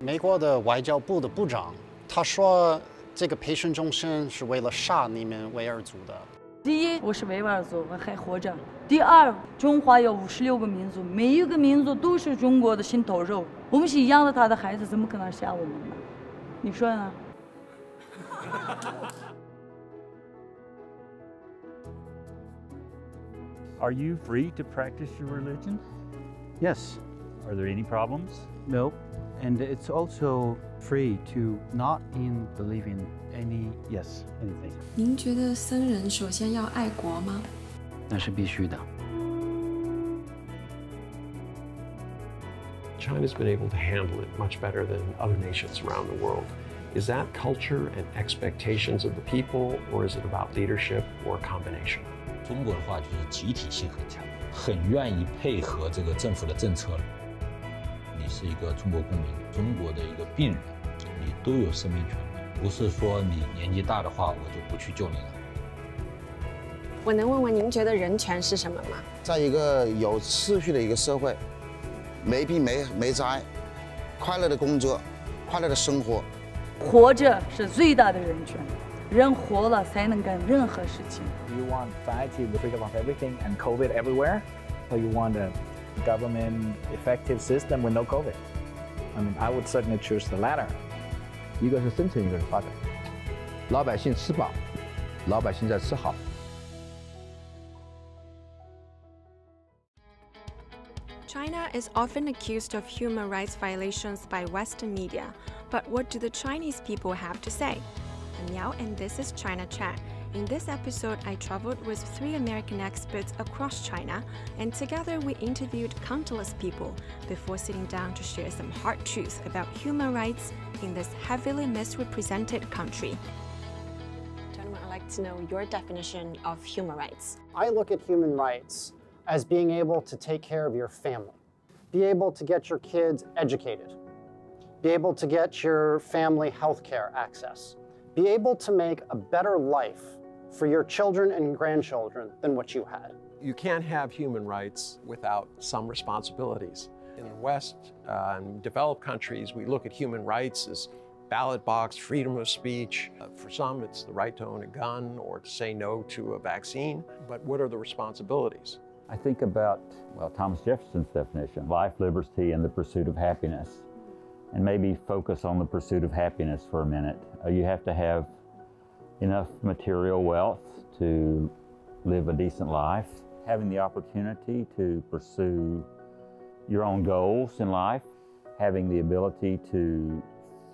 美国的外交部的部长他说，这个培训中心是为了杀你们维吾尔族的。第一，我是维吾尔族，我还活着；第二，中华有56个民族，每一个民族都是中国的心头肉，我们是一样的，他的孩子怎么可能杀我们呢？你说呢？Are you free to practice your religion? Yes. Are there any problems? No. And it's also free to not believe in anything. 您觉得僧人首先要爱国吗？那是必须的。China's been able to handle it much better than other nations around the world. Is that culture and expectations of the people, or is it about leadership or a combination? 中国的话就是集体性很强，很愿意配合这个政府的政策。你是一个中国公民，中国的一个病人，你都有生命权利，不是说你年纪大的话，我就不去救你了。我能问问您觉得人权是什么吗？在一个有秩序的一个社会，没病没灾，快乐的工作，快乐的生活。活着是最大的人权。人活了才能干任何事情。You want society with freedom of everything and COVID everywhere, or you want a government effective system with no COVID? I mean, I would certainly choose the latter. 一个是生存，一个是发展。老百姓吃饱，老百姓在吃好。China is often accused of human rights violations by Western media, but what do the Chinese people have to say? I'm Miao, and this is China Chat. In this episode, I traveled with 3 American experts across China, and together we interviewed countless people before sitting down to share some hard truths about human rights in this heavily misrepresented country. Gentlemen, I'd like to know your definition of human rights. I look at human rights as being able to take care of your family, be able to get your kids educated, be able to get your family health care access, be able to make a better life for your children and grandchildren than what you had. You can't have human rights without some responsibilities. In the West and developed countries, we look at human rights as ballot box, freedom of speech. For some, it's the right to own a gun or to say no to a vaccine. But what are the responsibilities? I think about, well, Thomas Jefferson's definition, life, liberty, and the pursuit of happiness. And maybe focus on the pursuit of happiness for a minute. You have to have enough material wealth to live a decent life, having the opportunity to pursue your own goals in life, having the ability to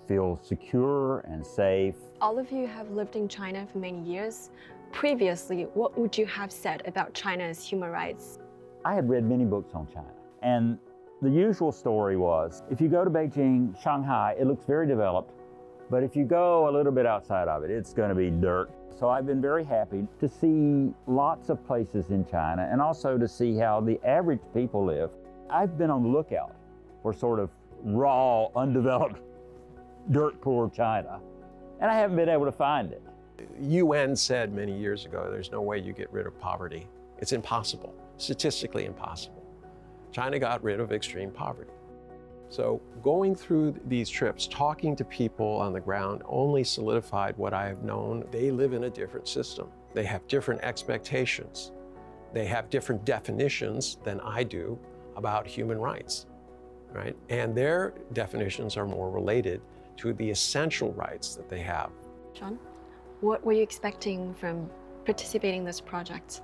feel secure and safe. All of you have lived in China for many years. Previously, what would you have said about China's human rights? I had read many books on China, and the usual story was, if you go to Beijing, Shanghai, it looks very developed, but if you go a little bit outside of it, it's going to be dirt. So I've been very happy to see lots of places in China and also to see how the average people live. I've been on the lookout for sort of raw, undeveloped, dirt poor China, and I haven't been able to find it. UN said many years ago, there's no way you get rid of poverty. It's impossible, statistically impossible. China got rid of extreme poverty. So going through these trips, talking to people on the ground only solidified what I have known. They live in a different system. They have different expectations. They have different definitions than I do about human rights, right? And their definitions are more related to the essential rights that they have. John, what were you expecting from participating in this project?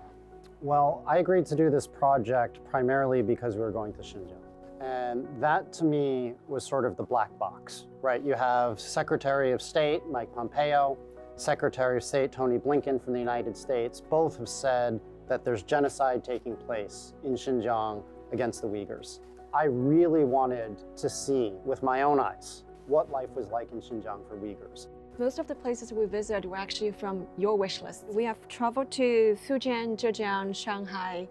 Well, I agreed to do this project primarily because we were going to Xinjiang. And that to me was sort of the black box, right? You have Secretary of State Mike Pompeo, Secretary of State Tony Blinken from the United States. Both have said that there's genocide taking place in Xinjiang against the Uyghurs. I really wanted to see with my own eyes what life was like in Xinjiang for Uyghurs. Most of the places we visited were actually from your wish list. We have traveled to Fujian, Zhejiang, Shanghai,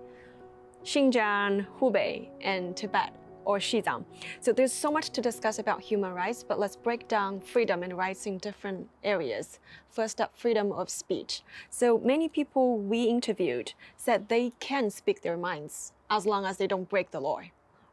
Xinjiang, Hubei, and Tibet, or Xizang. So there's so much to discuss about human rights, but let's break down freedom and rights in different areas. First up, freedom of speech. So many people we interviewed said they can speak their minds as long as they don't break the law.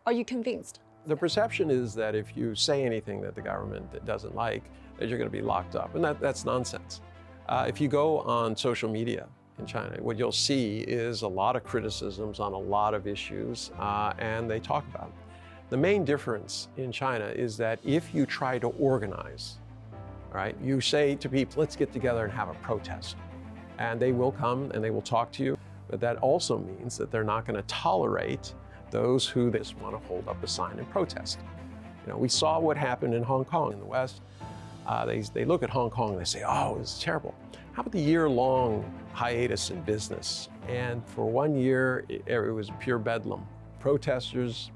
Are you convinced? The perception is that if you say anything that the government doesn't like, that you're going to be locked up, and that's nonsense. If you go on social media in China, what you'll see is a lot of criticisms on a lot of issues, and they talk about it. The main difference in China is that if you try to organize, right, you say to people, let's get together and have a protest, and they will come and they will talk to you, but that also means that they're not going to tolerate those who just want to hold up a sign and protest. You know, we saw what happened in Hong Kong in the West. They look at Hong Kong and they say, oh, it's terrible. How about the year-long hiatus in business? And for 1 year, it was pure bedlam. Protesters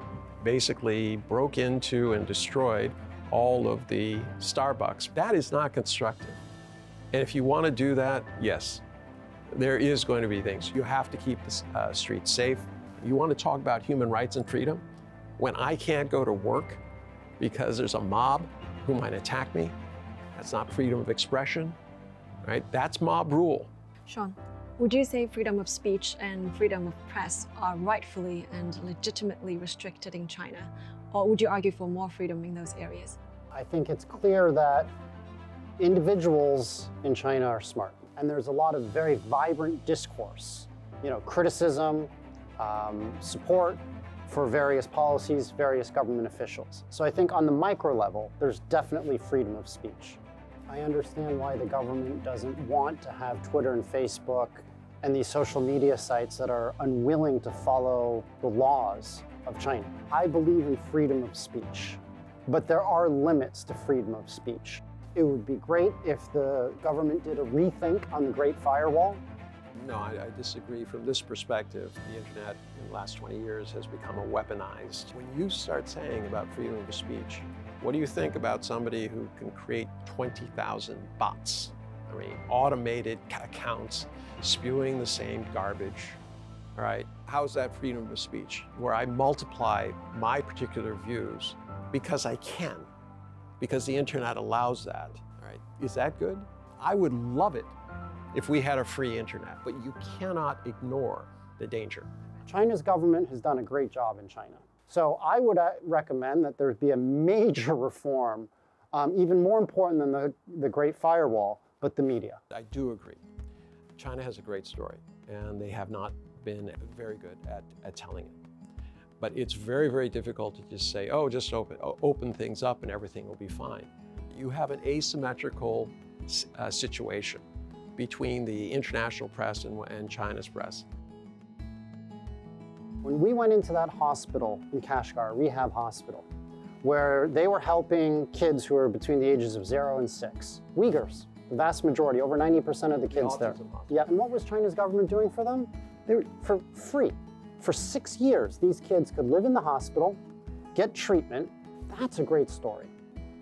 basically broke into and destroyed all of the Starbucks. That is not constructive. And if you want to do that, yes, there is going to be things. You have to keep the streets safe. You want to talk about human rights and freedom? When I can't go to work because there's a mob who might attack me, that's not freedom of expression, right? That's mob rule. Sean, would you say freedom of speech and freedom of press are rightfully and legitimately restricted in China? Or would you argue for more freedom in those areas? I think it's clear that individuals in China are smart, and there's a lot of very vibrant discourse, you know, criticism, support for various policies, various government officials. So I think on the micro level, there's definitely freedom of speech. I understand why the government doesn't want to have Twitter and Facebook and these social media sites that are unwilling to follow the laws of China. I believe in freedom of speech, but there are limits to freedom of speech. It would be great if the government did a rethink on the Great Firewall. No, I disagree. From this perspective, the internet in the last 20 years has become a weaponized. When you start saying about freedom of speech, what do you think about somebody who can create 20,000 bots? I mean, automated accounts spewing the same garbage, all right? How is that freedom of speech? Where I multiply my particular views because I can, because the internet allows that, all right? Is that good? I would love it if we had a free internet, but you cannot ignore the danger. China's government has done a great job in China. So I would recommend that there be a major reform, even more important than the Great Firewall, but the media. I do agree. China has a great story, and they have not been very good at telling it. But it's very, very difficult to just say, oh, just open things up and everything will be fine. You have an asymmetrical situation between the international press and China's press. When we went into that hospital in Kashgar, rehab hospital, where they were helping kids who were between the ages of 0 and 6, Uyghurs, the vast majority, over 90% of the kids there. Yeah, and what was China's government doing for them? They were for free. For 6 years, these kids could live in the hospital, get treatment. That's a great story.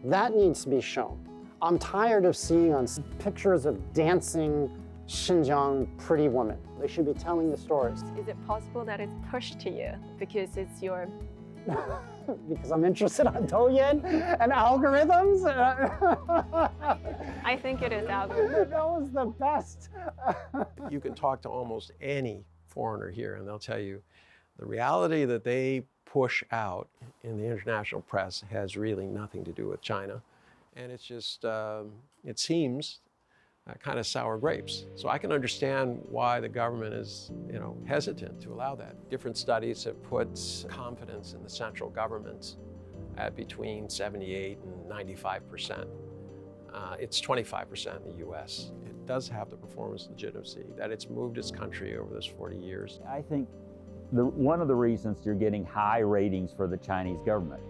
That needs to be shown. I'm tired of seeing on pictures of dancing Xinjiang pretty women. They should be telling the stories. Is it possible that it's pushed to you because it's your... Because I'm interested on Douyin and algorithms? I think it is algorithms. That was the best. You can talk to almost any foreigner here and they'll tell you the reality that they push out in the international press has really nothing to do with China. And it's just, it seems kind of sour grapes. So I can understand why the government is, hesitant to allow that. Different studies have put confidence in the central government at between 78 and 95%. It's 25% in the US. It does have the performance legitimacy that it's moved its country over those 40 years. I think one of the reasons you're getting high ratings for the Chinese government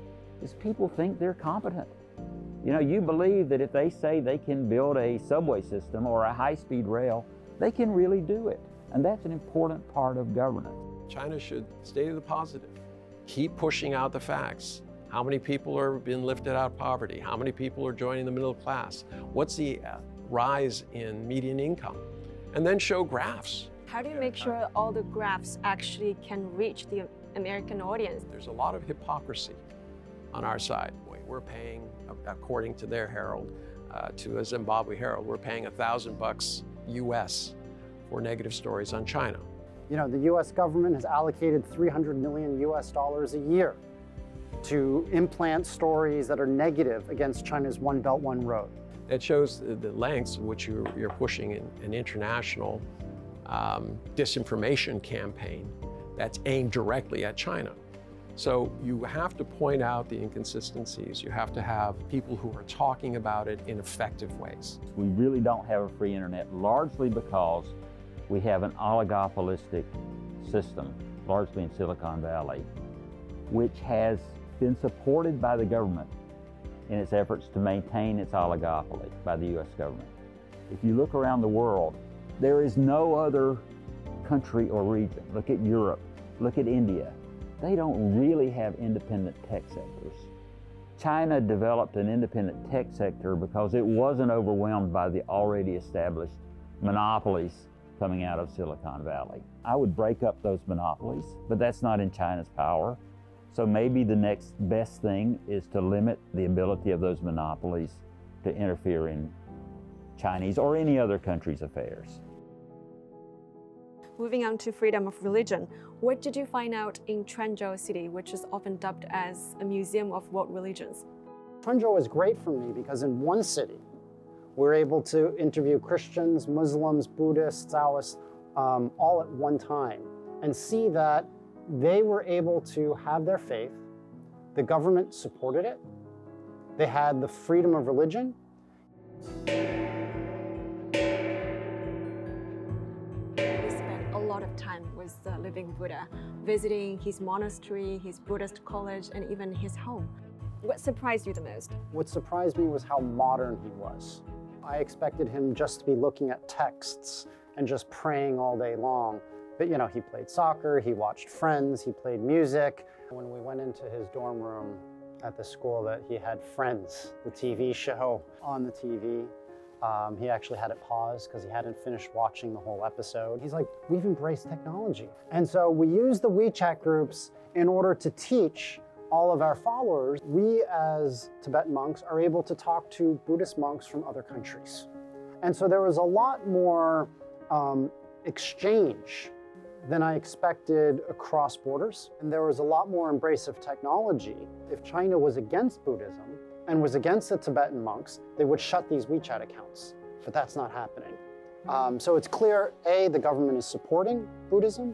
is people think they're competent. You believe that if they say they can build a subway system or a high-speed rail, they can really do it. And that's an important part of governance. China should stay to the positive. Keep pushing out the facts. How many people are being lifted out of poverty? How many people are joining the middle class? What's the rise in median income? And then show graphs. How do you make sure all the graphs actually can reach the American audience? There's a lot of hypocrisy on our side. We're paying, according to their Herald, to a Zimbabwe Herald, we're paying $1,000 US for negative stories on China. The US government has allocated $300 million US a year to implant stories that are negative against China's One Belt, One Road. It shows the lengths in which you're pushing an international disinformation campaign that's aimed directly at China. So you have to point out the inconsistencies. You have to have people who are talking about it in effective ways. We really don't have a free internet, largely because we have an oligopolistic system, largely in Silicon Valley, which has been supported by the government in its efforts to maintain its oligopoly by the U.S. government. If you look around the world, there is no other country or region. Look at Europe, look at India. They don't really have independent tech sectors. China developed an independent tech sector because it wasn't overwhelmed by the already established monopolies coming out of Silicon Valley. I would break up those monopolies, but that's not in China's power. So maybe the next best thing is to limit the ability of those monopolies to interfere in Chinese or any other country's affairs. Moving on to freedom of religion, what did you find out in Quanzhou City, which is often dubbed as a museum of world religions? Quanzhou was great for me because in one city, we're able to interview Christians, Muslims, Buddhists, Taoists, all at one time, and see that they were able to have their faith, the government supported it, they had the freedom of religion. Time with the living Buddha, visiting his monastery, his Buddhist college, and even his home. What surprised you the most? What surprised me was how modern he was. I expected him just to be looking at texts and just praying all day long. But you know, he played soccer, he watched Friends, he played music. When we went into his dorm room at the school, that he had Friends, the TV show, on the TV. He actually had it paused because he hadn't finished watching the whole episode. He's like, we've embraced technology. And so we use the WeChat groups in order to teach all of our followers. We as Tibetan monks are able to talk to Buddhist monks from other countries. And so there was a lot more exchange than I expected across borders. And there was a lot more embrace of technology. If China was against Buddhism, and was against the Tibetan monks, they would shut these WeChat accounts. But that's not happening. So it's clear, A, the government is supporting Buddhism,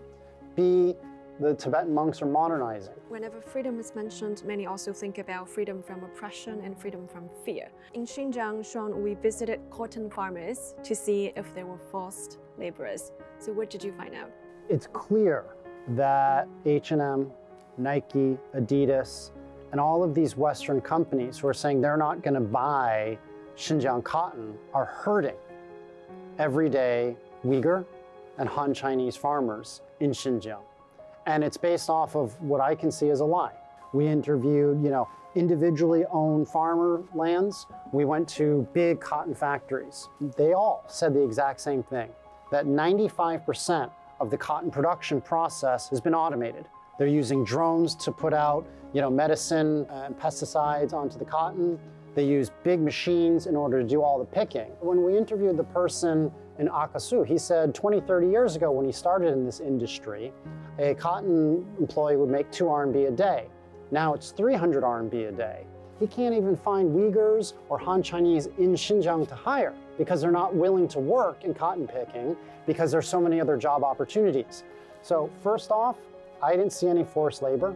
B, the Tibetan monks are modernizing. Whenever freedom is mentioned, many also think about freedom from oppression and freedom from fear. In Xinjiang, Sean, we visited cotton farmers to see if they were forced laborers. So what did you find out? It's clear that H&M, Nike, Adidas, and all of these Western companies who are saying they're not going to buy Xinjiang cotton are hurting everyday Uyghur and Han Chinese farmers in Xinjiang. And it's based off of what I can see as a lie. We interviewed, individually owned farmer lands. We went to big cotton factories. They all said the exact same thing, that 95% of the cotton production process has been automated. They're using drones to put out, medicine and pesticides onto the cotton. They use big machines in order to do all the picking. When we interviewed the person in Akasu, he said 20, 30 years ago when he started in this industry, a cotton employee would make 2 RMB a day. Now it's 300 RMB a day. He can't even find Uyghurs or Han Chinese in Xinjiang to hire because they're not willing to work in cotton picking because there's so many other job opportunities. So first off, I didn't see any forced labor.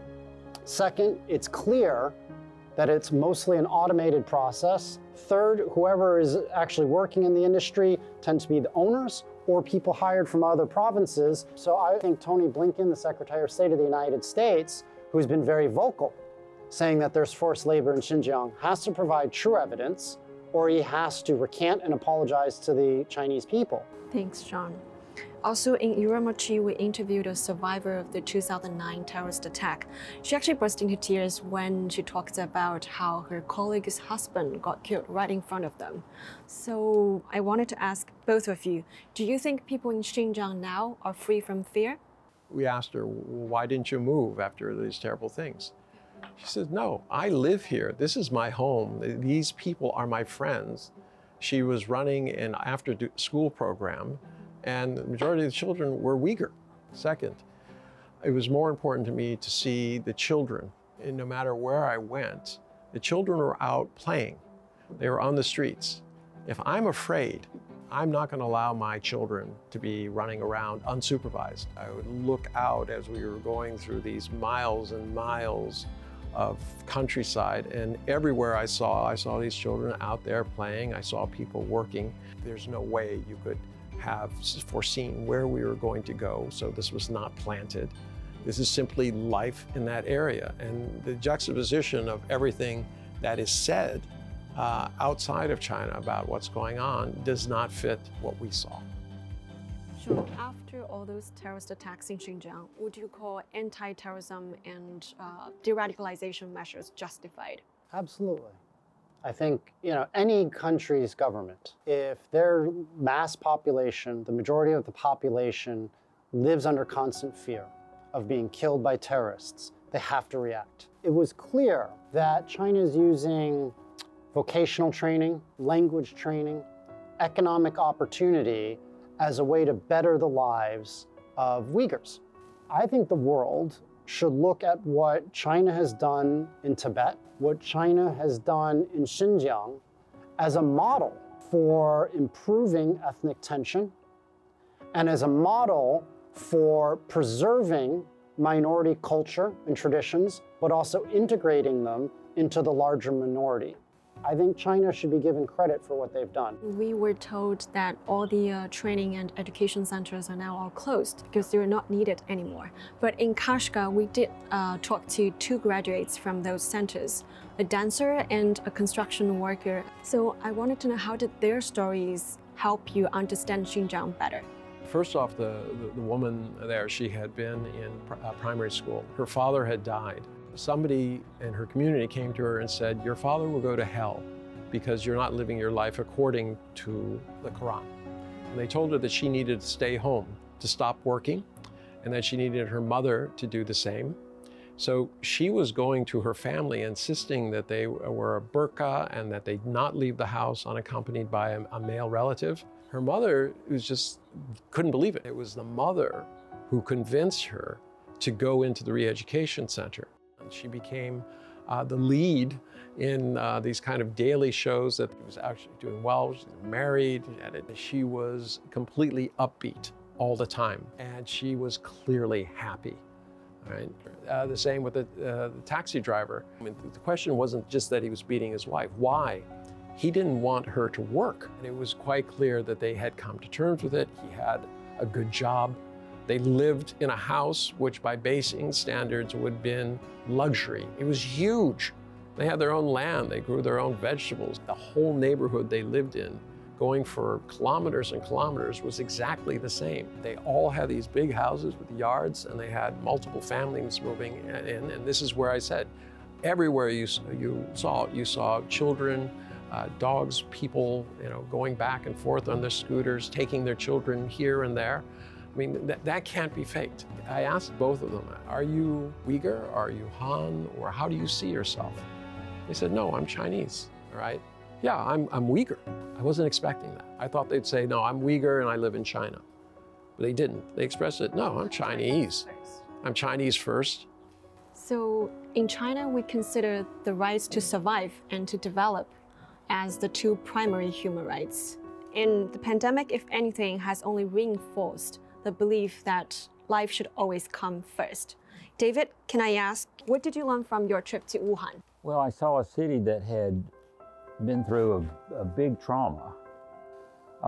Second, it's clear that it's mostly an automated process. Third, whoever is actually working in the industry tends to be the owners or people hired from other provinces. So I think Tony Blinken, the Secretary of State of the United States, who's been very vocal, saying that there's forced labor in Xinjiang, has to provide true evidence, or he has to recant and apologize to the Chinese people. Thanks, Sean. Also, in Uramochi, we interviewed a survivor of the 2009 terrorist attack. She actually burst into tears when she talked about how her colleague's husband got killed right in front of them. So I wanted to ask both of you, do you think people in Xinjiang now are free from fear? We asked her, why didn't you move after these terrible things? She said, no, I live here. This is my home. These people are my friends. She was running an after-school program, and the majority of the children were Uyghur. Second, it was more important to me to see the children And no matter where I went, the children were out playing. They were on the streets. If I'm afraid, I'm not going to allow my children to be running around unsupervised. I would look out as we were going through these miles and miles of countryside, and everywhere I saw these children out there playing. I saw people working. There's no way you could have foreseen where we were going to go, so this was not planted. This is simply life in that area, and the juxtaposition of everything that is said outside of China about what's going on does not fit what we saw. So after all those terrorist attacks in Xinjiang, would you call anti-terrorism and de-radicalization measures justified? Absolutely. I think, any country's government, if their mass population, the majority of the population, lives under constant fear of being killed by terrorists, they have to react. It was clear that China is using vocational training, language training, economic opportunity as a way to better the lives of Uyghurs. I think the world should look at what China has done in Tibet, what China has done in Xinjiang, as a model for improving ethnic tension and as a model for preserving minority culture and traditions, but also integrating them into the larger minority. I think China should be given credit for what they've done. We were told that all the training and education centers are now all closed because they're not needed anymore. But in Kashgar, we did talk to 2 graduates from those centers, a dancer and a construction worker. So I wanted to know, how did their stories help you understand Xinjiang better? First off, the woman there, she had been in primary school. Her father had died. Somebody in her community came to her and said, your father will go to hell because you're not living your life according to the Quran. And they told her that she needed to stay home, to stop working, and that she needed her mother to do the same. So she was going to her family, insisting that they wear a burqa and that they not leave the house unaccompanied by a male relative. Her mother couldn't believe it. It was the mother who convinced her to go into the re-education center. She became the lead in these kind of daily shows that she was actually doing well. She was married, and she was completely upbeat all the time, and she was clearly happy. Right? The same with the taxi driver. I mean, the question wasn't just that he was beating his wife. Why? He didn't want her to work. And it was quite clear that they had come to terms with it. He had a good job. They lived in a house which by Beijing standards would have been luxury. It was huge. They had their own land. They grew their own vegetables. The whole neighborhood they lived in, going for kilometers and kilometers, was exactly the same. They all had these big houses with yards, and they had multiple families moving in. And this is where I said, everywhere you saw children, dogs, people, going back and forth on their scooters, taking their children here and there. I mean, that can't be faked. I asked both of them, are you Uyghur, are you Han, or how do you see yourself? They said, no, I'm Chinese, all right? Yeah, I'm Uyghur. I wasn't expecting that. I thought they'd say, no, I'm Uyghur and I live in China. But they didn't. They expressed it, no, I'm Chinese. I'm Chinese first. So in China, we consider the rights to survive and to develop as the 2 primary human rights. And the pandemic, if anything, has only reinforced the belief that life should always come first. David, can I ask, what did you learn from your trip to Wuhan? Well, I saw a city that had been through a big trauma.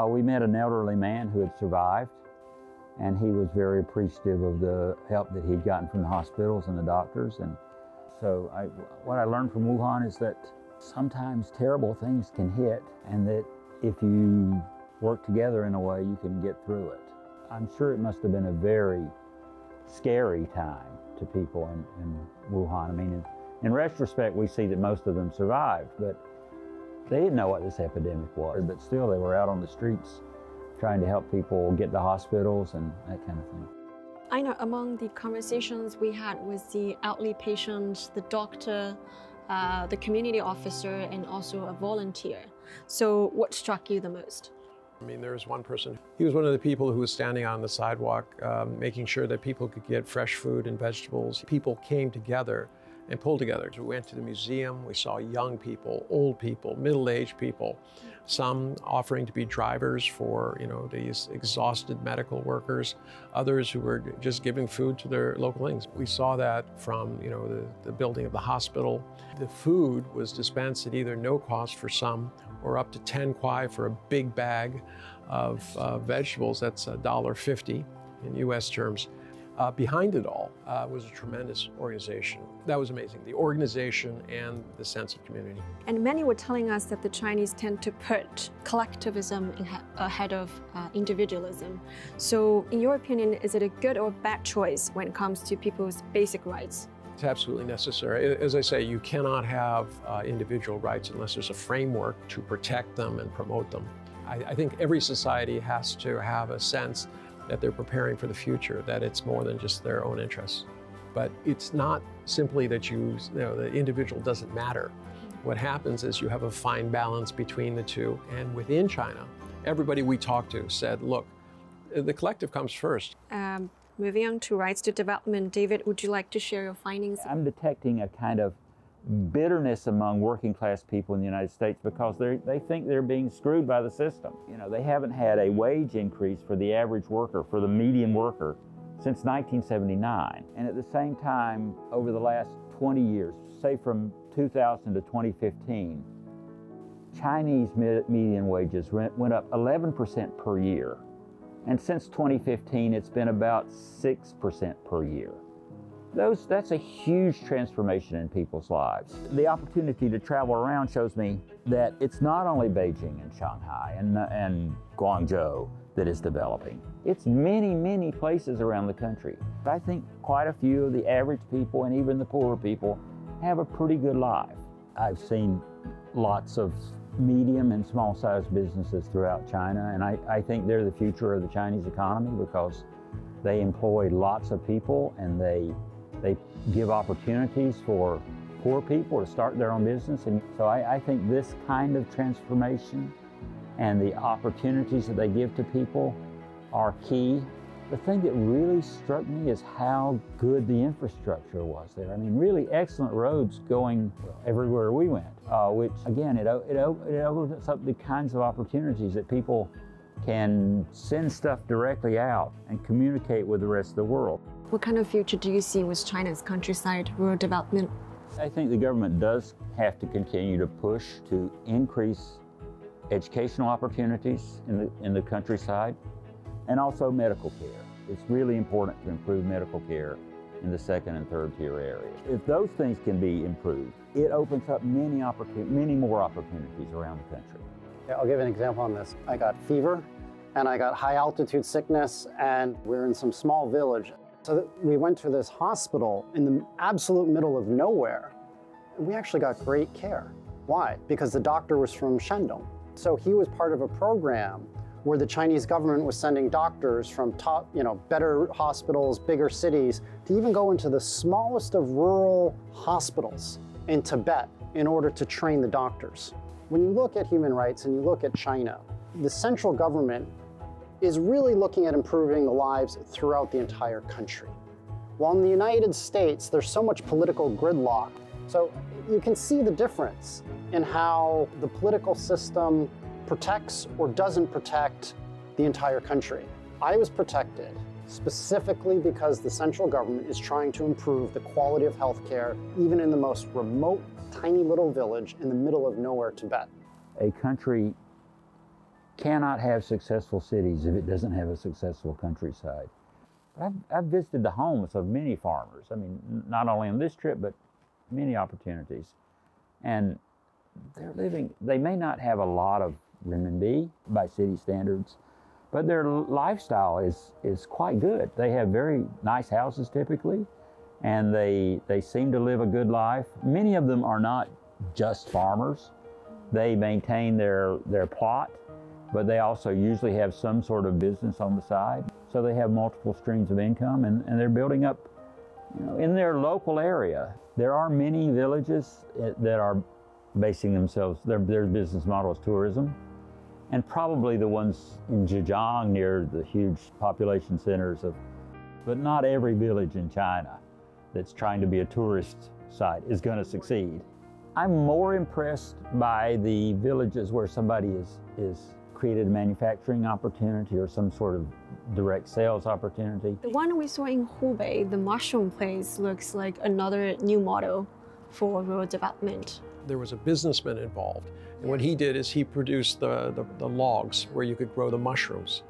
We met an elderly man who had survived, and he was very appreciative of the help that he'd gotten from the hospitals and the doctors. And so what I learned from Wuhan is that sometimes terrible things can hit, and that if you work together in a way, you can get through it. I'm sure it must have been a very scary time to people in Wuhan. I mean, in retrospect, we see that most of them survived, but they didn't know what this epidemic was. But still, they were out on the streets trying to help people get to hospitals and that kind of thing. I know among the conversations we had with the elderly patient, the doctor, the community officer, and also a volunteer. So what struck you the most? I mean, there was one person, he was one of the people who was standing on the sidewalk, making sure that people could get fresh food and vegetables. People came together and pull together. We went to the museum, we saw young people, old people, middle-aged people, some offering to be drivers for, these exhausted medical workers, others who were just giving food to their localings. We saw that from, the building of the hospital. The food was dispensed at either no cost for some or up to 10 kwai for a big bag of vegetables. That's $1.50 in US terms. Behind it all was a tremendous organization. That was amazing, the organization and the sense of community. And many were telling us that the Chinese tend to put collectivism ahead of individualism. So in your opinion, is it a good or bad choice when it comes to people's basic rights? It's absolutely necessary. As I say, you cannot have individual rights unless there's a framework to protect them and promote them. I think every society has to have a sense that they're preparing for the future, that it's more than just their own interests. But it's not simply that the individual doesn't matter. What happens is you have a fine balance between the two. And within China, everybody we talked to said, look, the collective comes first. Moving on to rights to development, David, would you like to share your findings? I'm detecting a kind of bitterness among working class people in the United States because they think they're being screwed by the system. They haven't had a wage increase for the average worker, for the median worker, since 1979. And at the same time, over the last 20 years, say from 2000 to 2015, Chinese median wages went up 11% per year. And since 2015, it's been about 6% per year. That's a huge transformation in people's lives. The opportunity to travel around shows me that it's not only Beijing and Shanghai and Guangzhou that is developing. It's many, many places around the country. I think quite a few of the average people and even the poorer people have a pretty good life. I've seen lots of medium and small-sized businesses throughout China, and I think they're the future of the Chinese economy because they employ lots of people and they give opportunities for poor people to start their own business. And so I think this kind of transformation and the opportunities that they give to people are key. The thing that really struck me is how good the infrastructure was there. I mean, really excellent roads going everywhere we went, which again, it opens up the kinds of opportunities that people can send stuff directly out and communicate with the rest of the world. What kind of future do you see with China's countryside rural development? I think the government does have to continue to push to increase educational opportunities in the countryside and also medical care. It's really important to improve medical care in the second and third tier areas. If those things can be improved, it opens up many more opportunities around the country. Yeah, I'll give an example on this. I got fever and I got high altitude sickness and we're in some small village. So we went to this hospital in the absolute middle of nowhere and we actually got great care. Why? Because the doctor was from Shandong. So he was part of a program where the Chinese government was sending doctors from top, better hospitals, bigger cities, to even go into the smallest of rural hospitals in Tibet in order to train the doctors. When you look at human rights and you look at China, the central government is really looking at improving the lives throughout the entire country. While in the United States, there's so much political gridlock. So you can see the difference in how the political system protects or doesn't protect the entire country. I was protected specifically because the central government is trying to improve the quality of healthcare, even in the most remote, tiny little village in the middle of nowhere, Tibet. A country cannot have successful cities if it doesn't have a successful countryside. I've visited the homes of many farmers. I mean, not only on this trip, but many opportunities. And they may not have a lot of renminbi by city standards, but their lifestyle is quite good. They have very nice houses typically, and they seem to live a good life. Many of them are not just farmers. They maintain their plot, but they also usually have some sort of business on the side. So they have multiple streams of income, and they're building up in their local area. There are many villages that are basing themselves, their business model is tourism. And probably the ones in Zhejiang near the huge population centers but not every village in China that's trying to be a tourist site is going to succeed. I'm more impressed by the villages where somebody is created a manufacturing opportunity or some sort of direct sales opportunity. The one we saw in Hubei, the mushroom place, looks like another new model for rural development. There was a businessman involved, and what he did is he produced the logs where you could grow the mushrooms.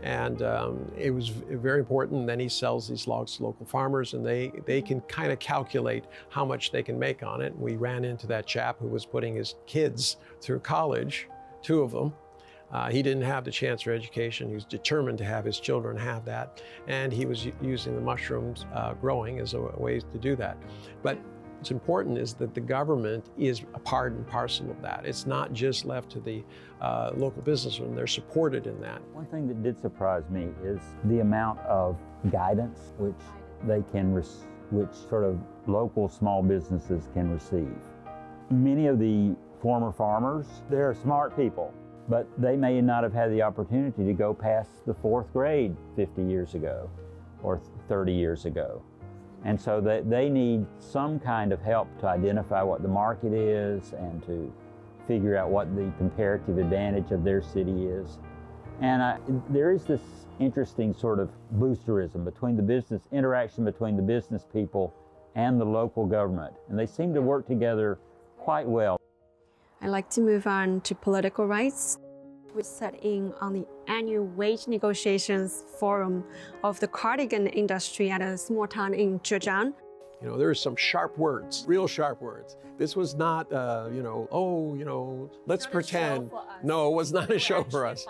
And it was very important. Then he sells these logs to local farmers, and they can kind of calculate how much they can make on it. And we ran into that chap who was putting his kids through college, 2 of them. He didn't have the chance for education. He was determined to have his children have that. And he was using the mushrooms growing as a way to do that. But what's important is that the government is a part and parcel of that. It's not just left to the local businessmen. They're supported in that. One thing that did surprise me is the amount of guidance which sort of local small businesses can receive. Many of the former farmers, they're smart people, but they may not have had the opportunity to go past the 4th grade 50 years ago or 30 years ago. And so they need some kind of help to identify what the market is and to figure out what the comparative advantage of their city is. And there is this interesting sort of boosterism between interaction between the business people and the local government. And they seem to work together quite well. I'd like to move on to political rights. We sat in on the annual wage negotiations forum of the cardigan industry at a small town in Zhejiang. You know, there were some sharp words, real sharp words. This was not, let's pretend. No, it was not a show for us.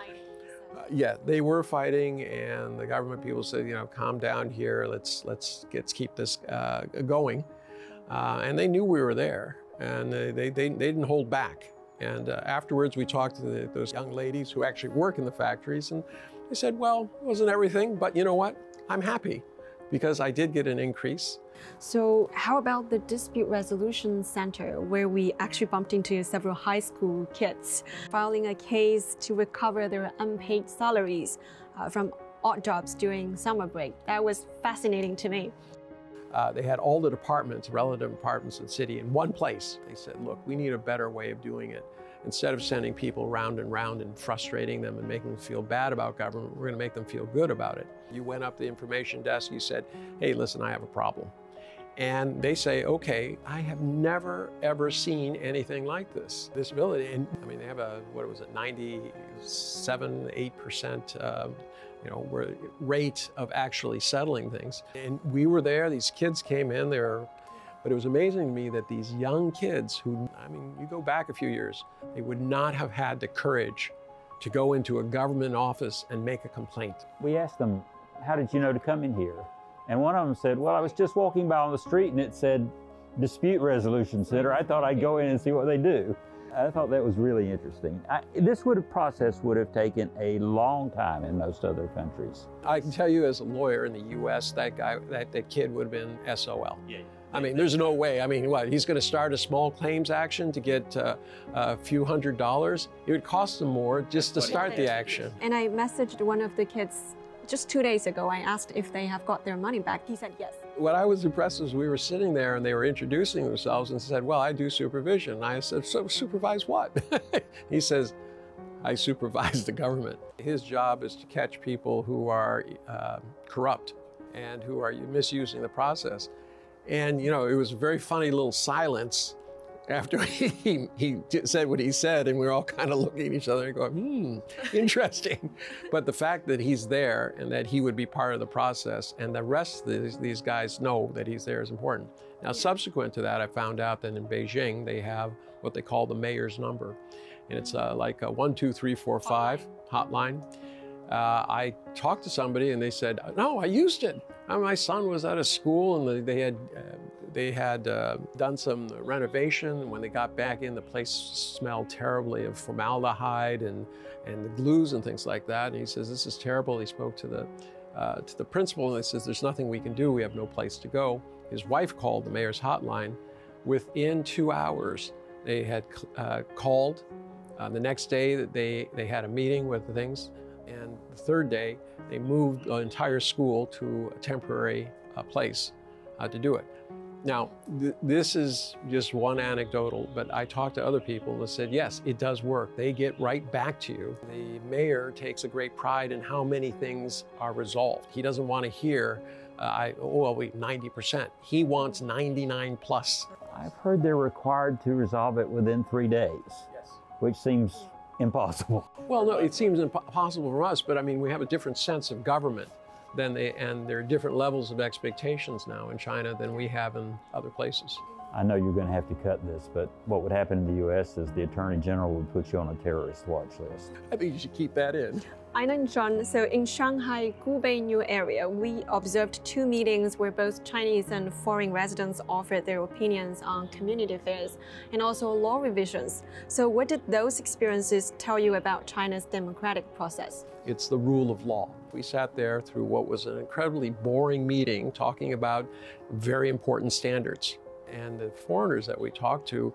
Yeah, they were fighting, and the government people said, calm down here. Let's keep this going. And they knew we were there, and they didn't hold back. And afterwards, we talked to those young ladies who actually work in the factories, and they said, well, it wasn't everything, but you know what? I'm happy because I did get an increase. So how about the Dispute Resolution Center, where we actually bumped into several high school kids filing a case to recover their unpaid salaries from odd jobs during summer break? That was fascinating to me. They had all the departments, relative departments in the city in one place. They said, look, we need a better way of doing it. Instead of sending people round and round and frustrating them and making them feel bad about government, we're going to make them feel good about it. You went up to the information desk, you said, hey, listen, I have a problem. And they say, okay, I have never, ever seen anything like this. This ability, and I mean, they have a, 97, 8%, rate of actually settling things. And we were there, these kids came in there, but it was amazing to me that these young kids who, you go back a few years, they would not have had the courage to go into a government office and make a complaint. We asked them, how did you know to come in here? And one of them said, well, I was just walking by on the street and it said Dispute Resolution Center. I thought I'd go in and see what they do. I thought that was really interesting. This process would have taken a long time in most other countries. I can tell you as a lawyer in the US, that kid would have been SOL. Yeah. There's no way. What, he's going to start a small claims action to get a few $100s? It would cost him more just to start the action. And I messaged one of the kids just 2 days ago. I asked if they have got their money back. He said yes. What I was impressed was we were sitting there and they were introducing themselves and said, well, I do supervision. And I said, so supervise what? He says, I supervise the government. His job is to catch people who are corrupt and who are misusing the process. And, it was a very funny little silence after he said what he said, and we were all kind of looking at each other and going, interesting. But the fact that he's there and that he would be part of the process and the rest of these guys know that he's there is important. Now, subsequent to that, I found out that in Beijing, they have what they call the mayor's number. And it's like a 1-2-3-4-5 hotline. I talked to somebody and they said, no, I used it. My son was at a school and they had done some renovation. When they got back in, the place smelled terribly of formaldehyde and the glues and things like that. And he says, this is terrible. He spoke to the principal and he says, there's nothing we can do. We have no place to go. His wife called the mayor's hotline. Within 2 hours, they had called. The next day, they had a meeting with the things. And the third day, they moved the entire school to a temporary place to do it. Now, this is just one anecdotal, but I talked to other people that said, yes, it does work. They get right back to you. The mayor takes a great pride in how many things are resolved. He doesn't want to hear, 90%. He wants 99 plus. I've heard they're required to resolve it within 3 days, yes, which seems impossible. Well, no, it seems impossible for us, but I mean, we have a different sense of government and there are different levels of expectations now in China than we have in other places. I know you're going to have to cut this, but what would happen in the U.S. is the Attorney General would put you on a terrorist watch list. I think you should keep that in. I know, John. So in Shanghai, Gubei New Area, we observed 2 meetings where both Chinese and foreign residents offered their opinions on community affairs and also law revisions. So what did those experiences tell you about China's democratic process? It's the rule of law. We sat there through what was an incredibly boring meeting talking about very important standards. And the foreigners that we talked to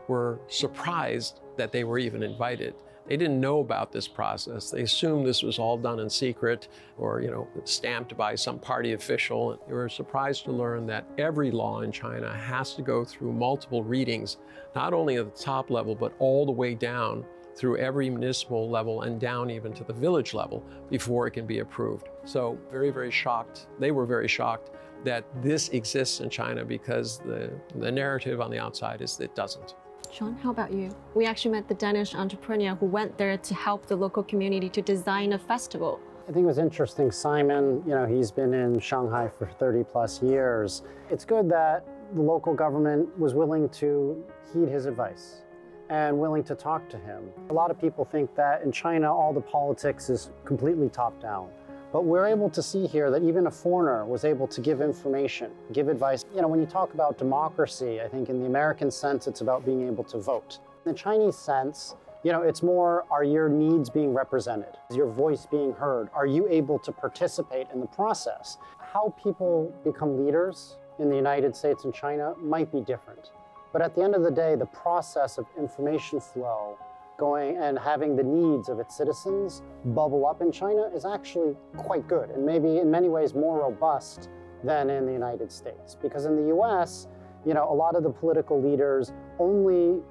were surprised that they were even invited. They didn't know about this process. They assumed this was all done in secret or, stamped by some party official. They were surprised to learn that every law in China has to go through multiple readings, not only at the top level, but all the way down through every municipal level and down even to the village level before it can be approved. So very, very shocked. They were very shocked that this exists in China because the narrative on the outside is that it doesn't. Sean, how about you? We actually met the Danish entrepreneur who went there to help the local community to design a festival. I think it was interesting. Simon, he's been in Shanghai for 30 plus years. It's good that the local government was willing to heed his advice and willing to talk to him. A lot of people think that in China, all the politics is completely top down. But we're able to see here that even a foreigner was able to give information, give advice. When you talk about democracy, I think in the American sense, it's about being able to vote. In the Chinese sense, it's more, are your needs being represented? Is your voice being heard? Are you able to participate in the process? How people become leaders in the United States and China might be different. But at the end of the day, the process of information flow going and having the needs of its citizens bubble up in China is actually quite good and maybe in many ways more robust than in the United States. Because in the US, a lot of the political leaders only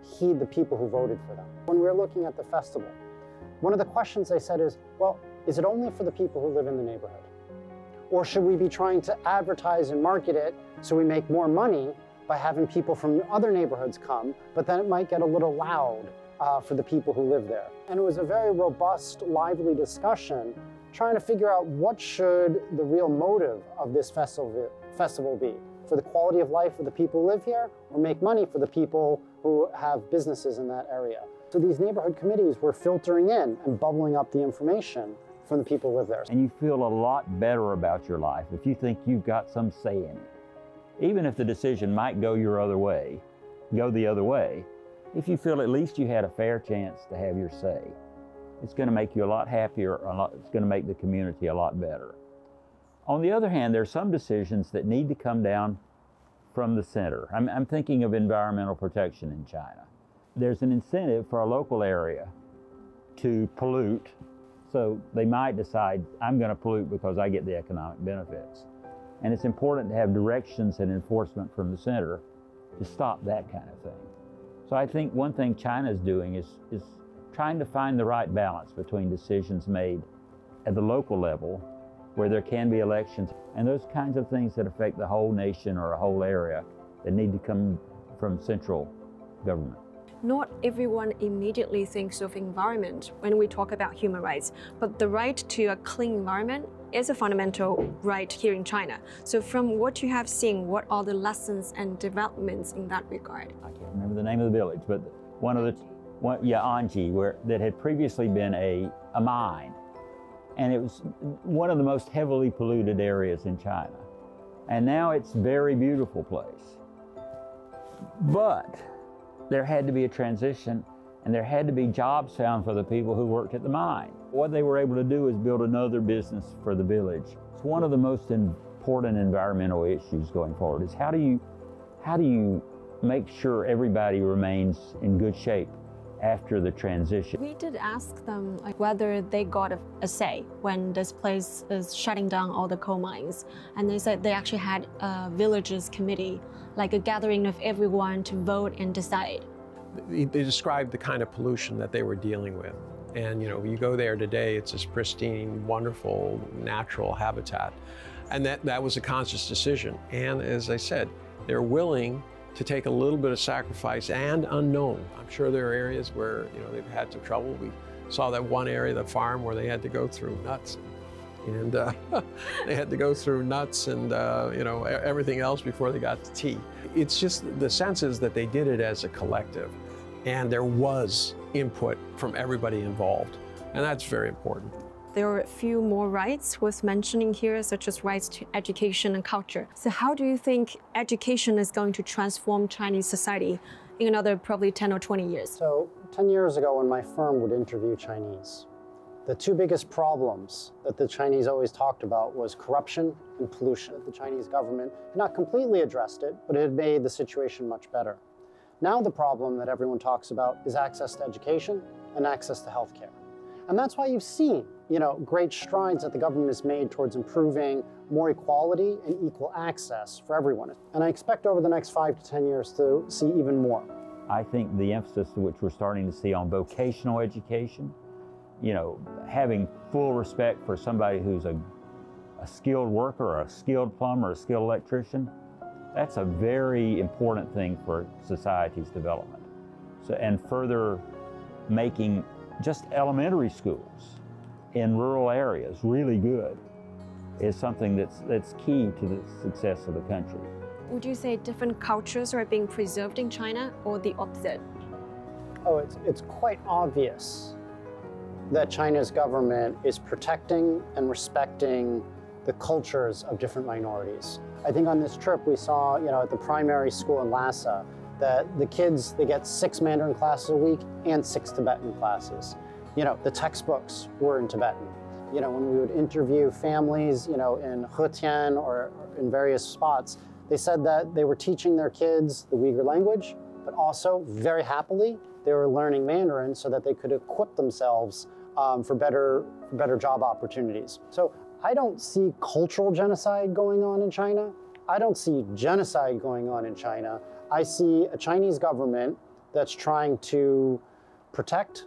heed the people who voted for them. When we're looking at the festival, one of the questions they said is, well, is it only for the people who live in the neighborhood? Or should we be trying to advertise and market it so we make more money by having people from other neighborhoods come, but then it might get a little loud for the people who live there. And it was a very robust, lively discussion trying to figure out what should the real motive of this festival be. For the quality of life of the people who live here, or make money for the people who have businesses in that area. So these neighborhood committees were filtering in and bubbling up the information from the people who live there. And you feel a lot better about your life if you think you've got some say in it. Even if the decision might go the other way, if you feel at least you had a fair chance to have your say, it's going to make you a lot happier, it's going to make the community a lot better. On the other hand, there are some decisions that need to come down from the center. I'm thinking of environmental protection in China. There's an incentive for a local area to pollute, so they might decide, I'm going to pollute because I get the economic benefits. And it's important to have directions and enforcement from the center to stop that kind of thing. So I think one thing China's doing is trying to find the right balance between decisions made at the local level, where there can be elections, and those kinds of things that affect the whole nation or a whole area that need to come from central government. Not everyone immediately thinks of environment when we talk about human rights, but the right to a clean environment is a fundamental right here in China. So from what you have seen, what are the lessons and developments in that regard? I can't remember the name of the village, but Anji, that had previously been a mine. And it was one of the most heavily polluted areas in China. And now it's a very beautiful place. But there had to be a transition, and there had to be jobs found for the people who worked at the mine. What they were able to do is build another business for the village. It's one of the most important environmental issues going forward, is how do you make sure everybody remains in good shape after the transition. We did ask them whether they got a say when this place is shutting down all the coal mines. And they said they actually had a villagers committee, like a gathering of everyone to vote and decide. They described the kind of pollution that they were dealing with. And you go there today, it's this pristine, wonderful, natural habitat. And that was a conscious decision. And as I said, they're willing to take a little bit of sacrifice and unknown. I'm sure there are areas where they've had some trouble. We saw that one area, the farm, where they had to go through nuts, and they had to go through nuts and everything else before they got to tea. It's just the sense is that they did it as a collective, and there was input from everybody involved, and that's very important. There are a few more rights worth mentioning here, such as rights to education and culture. So how do you think education is going to transform Chinese society in another probably 10 or 20 years? So 10 years ago, when my firm would interview Chinese, the two biggest problems that the Chinese always talked about was corruption and pollution. The Chinese government had not completely addressed it, but it had made the situation much better. Now the problem that everyone talks about is access to education and access to healthcare. And that's why you've seen, great strides that the government has made towards improving more equality and equal access for everyone. And I expect over the next 5 to 10 years to see even more. I think the emphasis which we're starting to see on vocational education, having full respect for somebody who's a skilled worker or a skilled plumber or a skilled electrician, that's a very important thing for society's development. So, and further making just elementary schools in rural areas really good is something that's key to the success of the country. Would you say different cultures are being preserved in China, or the opposite? Oh, it's quite obvious that China's government is protecting and respecting the cultures of different minorities. I think on this trip we saw, at the primary school in Lhasa, that the kids, they get 6 Mandarin classes a week and 6 Tibetan classes. The textbooks were in Tibetan. When we would interview families, in Hotline or in various spots, they said that they were teaching their kids the Uyghur language, but also very happily, they were learning Mandarin so that they could equip themselves for better job opportunities. So I don't see cultural genocide going on in China. I don't see genocide going on in China. I see a Chinese government that's trying to protect,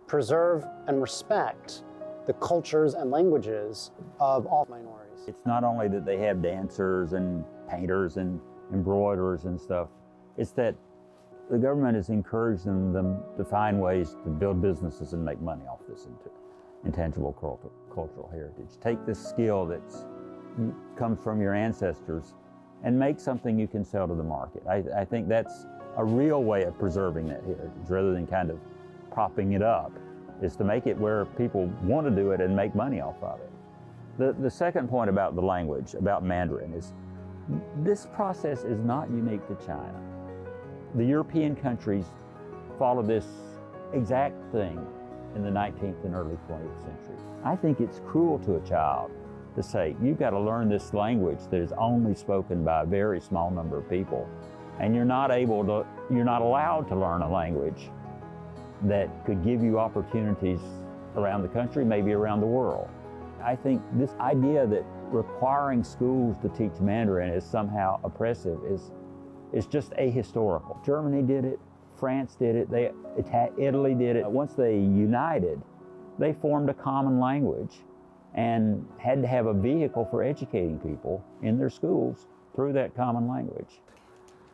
preserve, and respect the cultures and languages of all minorities. It's not only that they have dancers and painters and embroiderers and stuff, it's that the government is encouraging them to find ways to build businesses and make money off this intangible cultural heritage. Take this skill that comes from your ancestors and make something you can sell to the market. I think that's a real way of preserving that heritage rather than kind of propping it up, is to make it where people want to do it and make money off of it. The second point about the language, about Mandarin, is this process is not unique to China. The European countries followed this exact thing in the 19th and early 20th century. I think it's cruel to a child to say, you've got to learn this language that is only spoken by a very small number of people, and you're not allowed to learn a language that could give you opportunities around the country, maybe around the world. I think this idea that requiring schools to teach Mandarin is somehow oppressive is just ahistorical. Germany did it, France did it, Italy did it. Once they united, they formed a common language and had to have a vehicle for educating people in their schools through that common language.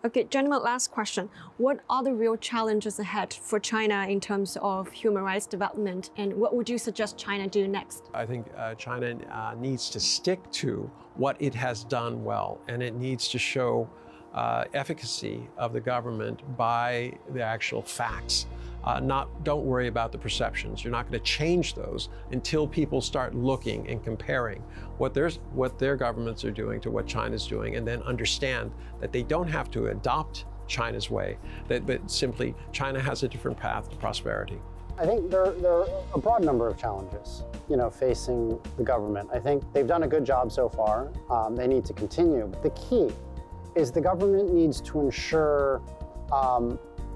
Okay, gentlemen, last question. What are the real challenges ahead for China in terms of human rights development, and what would you suggest China do next? I think China needs to stick to what it has done well, and it needs to show efficacy of the government by the actual facts. Don't worry about the perceptions. You're not going to change those until people start looking and comparing what their governments are doing to what China's doing, and then understand that they don't have to adopt China's way, but simply China has a different path to prosperity. I think there are a broad number of challenges, facing the government. I think they've done a good job so far. They need to continue. But the key is the government needs to ensure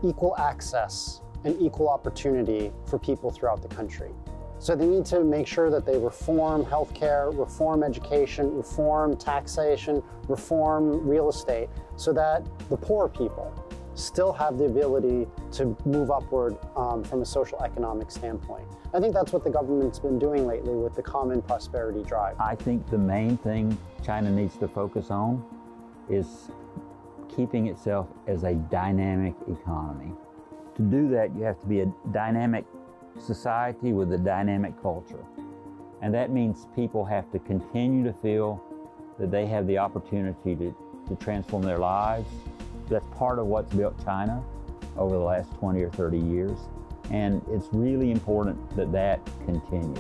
equal access and equal opportunity for people throughout the country. So they need to make sure that they reform healthcare, reform education, reform taxation, reform real estate, so that the poor people still have the ability to move upward from a social economic standpoint. I think that's what the government's been doing lately with the Common Prosperity Drive. I think the main thing China needs to focus on is keeping itself as a dynamic economy. To do that, you have to be a dynamic society with a dynamic culture. And that means people have to continue to feel that they have the opportunity to transform their lives. That's part of what's built China over the last 20 or 30 years. And it's really important that that continues.